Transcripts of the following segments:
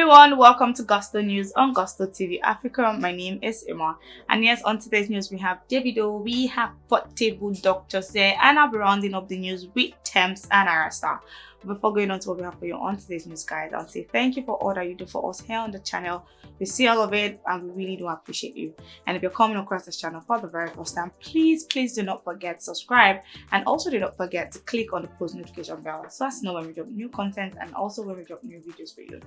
everyone, welcome to Gusto News on Gusto TV Africa. My name is Emma, and yes, on today's news we have Davido, we have Portable Doctors there, and I'll be rounding up the news with Tems and Ayra Starr. Before going on to what we have for you on today's news, guys, I'll say thank you for all that you do for us here on the channel. We see all of it and we really do appreciate you. And if you're coming across this channel for the very first time, please do not forget to subscribe, and also do not forget to click on the post notification bell so as to know when we drop new content and also when we drop new videos for you.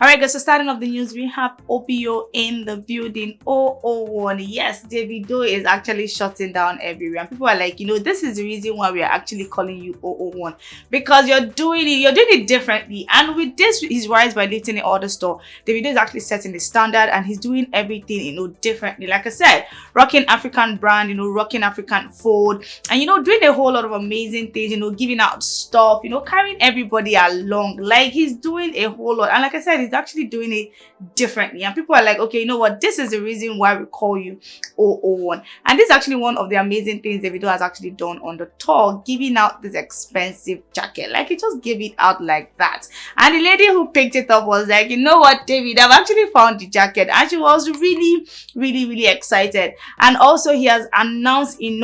Alright guys, so starting off the news, we have OPO in the building. 001. Yes, Davido is actually shutting down everywhere, and people are like, this is the reason why we are actually calling you 001, because you're doing it differently. And with this, his rise by lifting the other store, Davido is actually setting the standard and he's doing everything differently. Like I said, rocking African brand, rocking African food, and doing a whole lot of amazing things, giving out stuff, carrying everybody along. Like, he's doing a whole lot, and like I said, he's actually doing it differently, and people are like, okay, you know what, this is the reason why we call you 001. And this is actually one of the amazing things Davido has actually done on the tour, giving out this expensive jacket. Like, he just gave it out like that, and the lady who picked it up was like, you know what, David, I've actually found the jacket, and she was really excited. And also he has announced his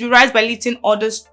rise by lifting orders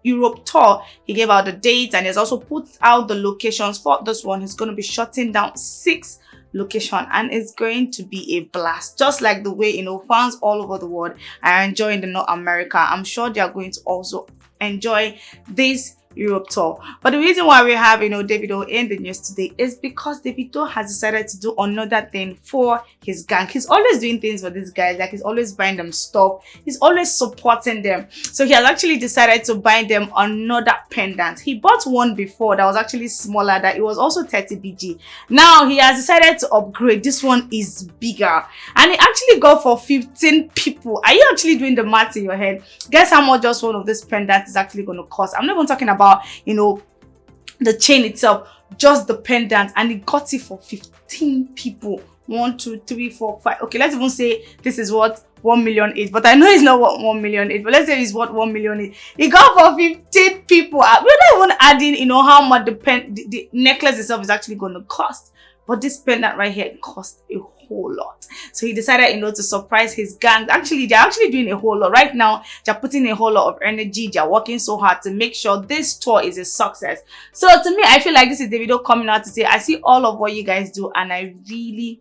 Europe tour. He gave out the dates, and he's also put out the locations for this one. He's going to be shutting down 6 location, and it's going to be a blast, just like the way fans all over the world are enjoying the North America. I'm sure they are going to also enjoy this Europe tour. But the reason why we have Davido in the news today is because Davido has decided to do another thing for his gang. He's always doing things for these guys, like he's always buying them stuff, he's always supporting them. So he has actually decided to buy them another pendant. He bought one before that was actually smaller, that it was also 30 BG. Now he has decided to upgrade. This one is bigger, and he actually got for 15 people. Are you actually doing the math in your head? Guess how much just one of this pendant is actually going to cost? I'm not even talking about the chain itself, just the pendant, and he got it for 15 people. 1 2 3 4 5. Okay, let's even say this is what 1 million is, but I know it's not what 1 million is, but let's say it's what 1 million is. He got for 15 people. We're not even adding how much the necklace itself is actually going to cost, but this pendant right here costs a whole lot. So he decided to surprise his gang. Actually, they're actually doing a whole lot right now. They're putting a whole lot of energy. They're working so hard to make sure this tour is a success. So to me, I feel like this is Davido coming out to say, I see all of what you guys do, and I really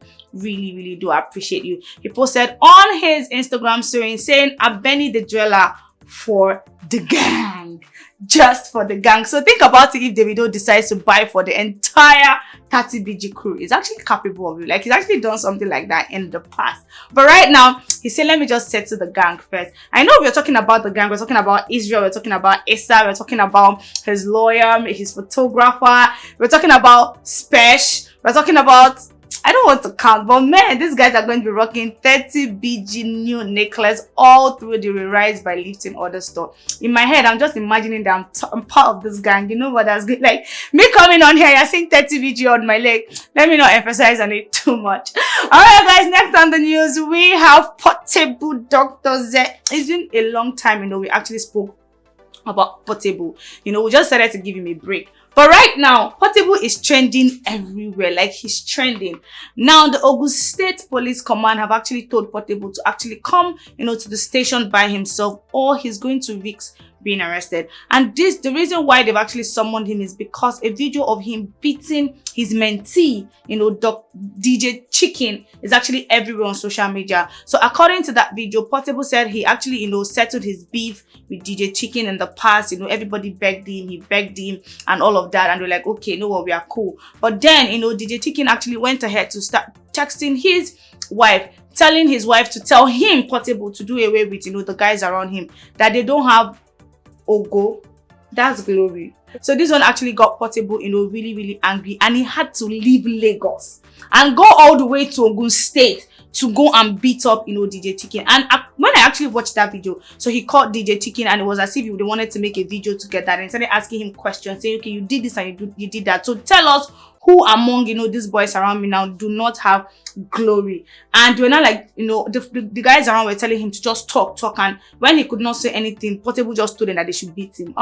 do appreciate you. He posted on his Instagram story saying, Abeni the jeweler for the gang, just for the gang. So think about it, if Davido decides to buy for the entire 30 BG crew, he's actually capable of it. Like, he's actually done something like that in the past, but right now he said, let me just settle the gang first. I know we're talking about the gang, we're talking about Israel, we're talking about Issa, we're talking about his lawyer, his photographer, we're talking about Spesh, we're talking about, I don't want to count, but man, these guys are going to be rocking 30 BG new necklace all through the rise by lifting other store. In my head, I'm just imagining that I'm part of this gang. You know what that's good? Like, me coming on here, you're seeing 30 BG on my leg. Let me not emphasize on it too much. Alright guys, next on the news, we have Portable Doctors. It's been a long time, we actually spoke about Portable. We just decided to give him a break. But right now, Portable is trending everywhere. Like, he's trending. Now, the Ogun State Police Command have actually told Portable to actually come, to the station by himself, or he's going to risk being arrested. And the reason why they've actually summoned him is because a video of him beating his mentee, DJ Chicken, is actually everywhere on social media. So according to that video, Portable said he actually, settled his beef with DJ Chicken in the past. Everybody begged him, he begged him, and all of that. And they're like, okay, we are cool. But then, DJ Chicken actually went ahead to start texting his wife, telling his wife to tell him, Portable, to do away with, the guys around him, that they don't have Ogo, that's glory. So this one actually got Portable, really angry, and he had to leave Lagos and go all the way to Ogun State to go and beat up, DJ Chicken. And when I actually watched that video, so he called DJ Chicken, and it was as if they wanted to make a video together, and started asking him questions, saying, okay, you did this and you did that. So tell us who among these boys around me now do not have glory. And we're not like, the guys around were telling him to just talk, and when he could not say anything, Portable just told them that they should beat him.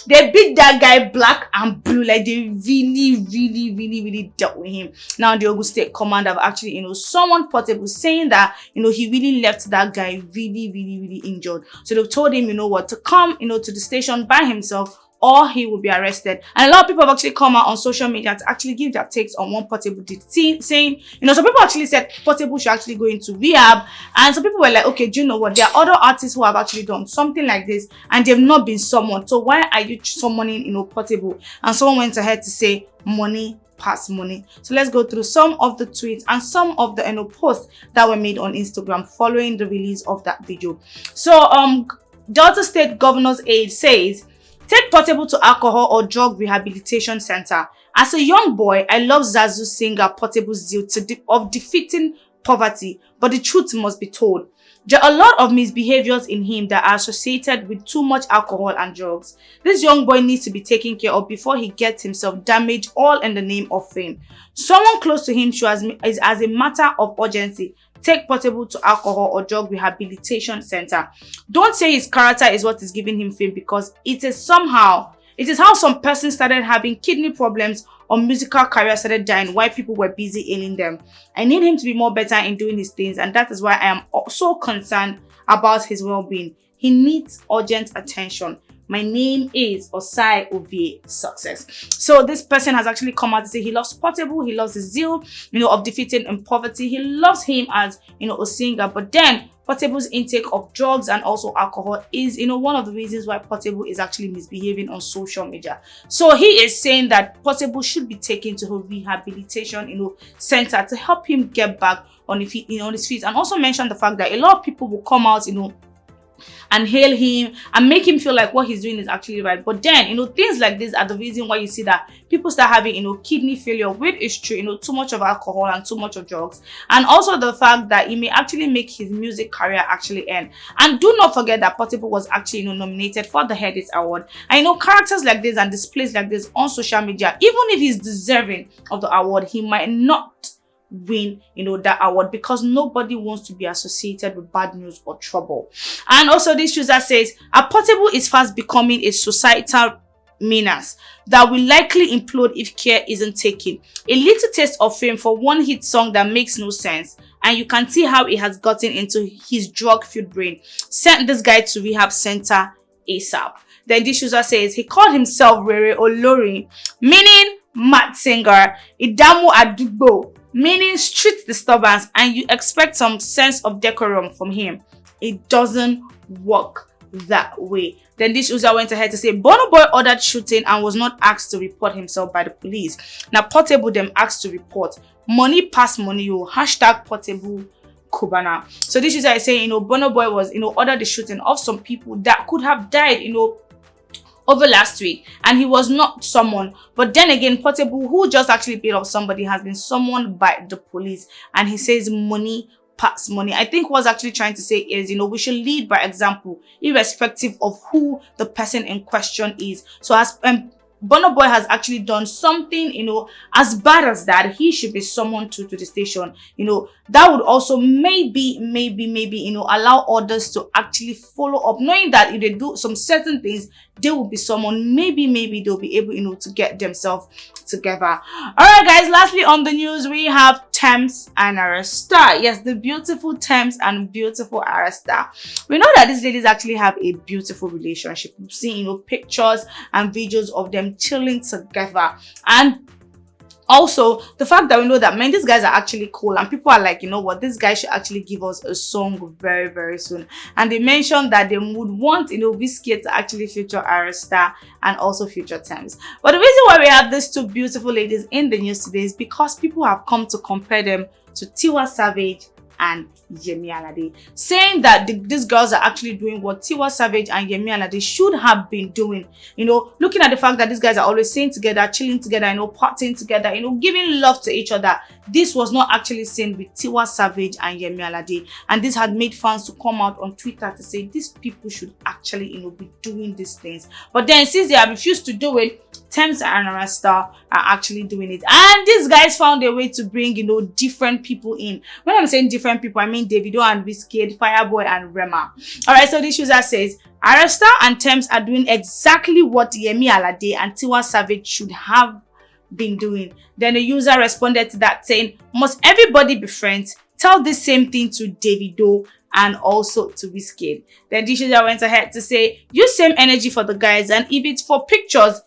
They beat that that guy black and blue. Like they really dealt with him. Now the Ogun State Command have actually, summoned Portable, saying that, he really left that guy really injured. So they told him, to come, to the station by himself, or he will be arrested. And a lot of people have actually come out on social media to actually give their takes on what Portable did, saying, some people actually said Portable should actually go into rehab, and some people were like, okay, do you know what? There are other artists who have actually done something like this and they've not been summoned. So why are you summoning, Portable? And someone went ahead to say, money pass money. So let's go through some of the tweets and some of the posts that were made on Instagram following the release of that video. So Delta State Governor's Aide says, take Portable to alcohol or drug rehabilitation center. As a young boy, I love Zazu singer Portable's zeal of defeating poverty, but the truth must be told. There are a lot of misbehaviors in him that are associated with too much alcohol and drugs. This young boy needs to be taken care of before he gets himself damaged, all in the name of fame. Someone close to him should, as a matter of urgency, take Portable to alcohol or drug rehabilitation center. Don't say his character is what is giving him fame, because it is how some persons started having kidney problems or musical career started dying while people were busy ailing them. I need him to be more better in doing his things, and that is why I am so concerned about his well-being. He needs urgent attention. My name is Osai Ovie Success. So this person has actually come out to say he loves Portable, he loves his zeal, of defeating in poverty. He loves him as, a singer. But then Portable's intake of drugs and also alcohol is, one of the reasons why Portable is actually misbehaving on social media. So he is saying that Portable should be taken to a rehabilitation, center to help him get back on his feet, and also mention the fact that a lot of people will come out, and hail him and make him feel like what he's doing is actually right. But then, things like this are the reason why you see that people start having, kidney failure, which is true, too much of alcohol and too much of drugs. And also the fact that he may actually make his music career actually end. And do not forget that Portable was actually, nominated for the Headies Award. And characters like this and displays like this on social media, even if he's deserving of the award, he might not win that award, because nobody wants to be associated with bad news or trouble. And also this user says, a Portable is fast becoming a societal menace that will likely implode if care isn't taken. A little taste of fame for one hit song that makes no sense, and you can see how it has gotten into his drug-fueled brain. Send this guy to rehab center ASAP. Then this user says he called himself Rere Olori, meaning mad singer, Idamu Adugbo, meaning street disturbance, and you expect some sense of decorum from him. It doesn't work that way. Then this user went ahead to say Burna Boy ordered shooting and was not asked to report himself by the police. Now Portable them asked to report. Money pass money, hashtag Portable Cubana. So this user is saying, Burna Boy was, ordered the shooting of some people that could have died, over last week, and he was not summoned. But then again, Portable, who just actually paid off somebody, has been summoned by the police, and he says money pass money. I think what's actually trying to say is, we should lead by example, irrespective of who the person in question is. So as Burna Boy has actually done something, as bad as that, he should be summoned to the station. That would also maybe, allow others to actually follow up, knowing that if they do some certain things, they will be summoned. Maybe they'll be able, to get themselves together. Alright guys, lastly on the news, we have Tems and Ayra Starr. Yes, the beautiful Tems and beautiful Ayra Starr. We know that these ladies actually have a beautiful relationship. We've seen, pictures and videos of them chilling together, and also the fact that we know that, man, these guys are actually cool, and people are like, this guy should actually give us a song very soon. And they mentioned that they would want, Wizkid to actually feature Ayra Starr and also feature Tems. But the reason why we have these two beautiful ladies in the news today is because people have come to compare them to Tiwa Savage and Yemi Alade, saying that these girls are actually doing what Tiwa Savage and Yemi Alade should have been doing. Looking at the fact that these guys are always singing together, chilling together, partying together, giving love to each other. This was not actually seen with Tiwa Savage and Yemi Alade, and this had made fans to come out on Twitter to say these people should actually, be doing these things. But then since they have refused to do it, Tems and Ayra Starr are actually doing it, and these guys found a way to bring, different people in. When I'm saying different people, I mean Davido and Wizkid, Fireboy and Rema. All right, so this user says Ayra Starr and Tems are doing exactly what Yemi Alade and Tiwa Savage should have been doing. Then the user responded to that saying, must everybody be friends? Tell the same thing to Davido and also to Wizkid. Then this user went ahead to say, use same energy for the guys, and if it's for pictures,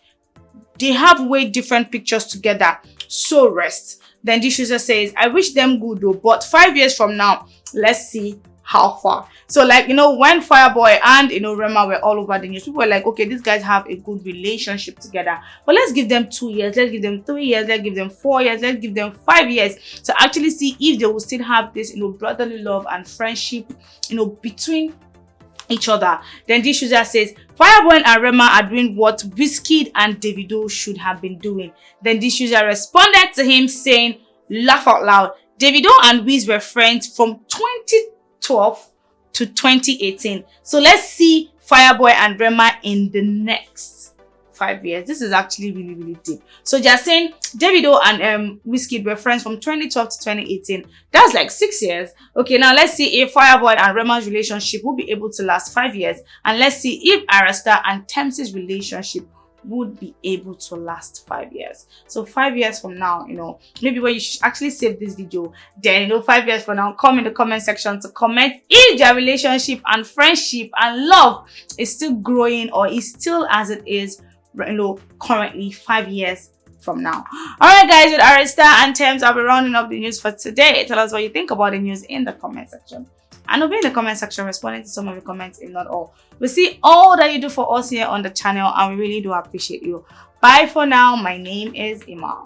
they have way different pictures together, so rest. Then this user says, I wish them good though, but 5 years from now, let's see how far. So like, you know, when Fireboy and, you know, Rema were all over the news, people were like, okay, these guys have a good relationship together, but let's give them 2 years, let's give them 3 years, let's give them 4 years, let's give them 5 years to actually see if they will still have this, you know, brotherly love and friendship, you know, between each other. Then this user says, Fireboy and Rema are doing what Wizkid and Davido should have been doing. Then this user responded to him saying, laugh out loud, Davido and Wiz were friends from 2012 to 2018. So let's see Fireboy and Rema in the next 5 years. This is actually really, really deep. So just saying Davido and Wizkid were friends from 2012 to 2018. That's like 6 years. Okay, now let's see if Fireboy and Rema's relationship will be able to last 5 years. And let's see if Ayra Starr and Tems' relationship would be able to last 5 years. So 5 years from now, you know, maybe when you should actually save this video, then, you know, 5 years from now, come in the comment section to comment if their relationship and friendship and love is still growing or is still as it is, you know, currently 5 years from now. All right, guys, with Ayra Starr and Tems, I'll be rounding up the news for today. Tell us what you think about the news in the comment section. And I'll be in the comment section responding to some of your comments, if not all. We see all that you do for us here on the channel, and we really do appreciate you. Bye for now. My name is Ima.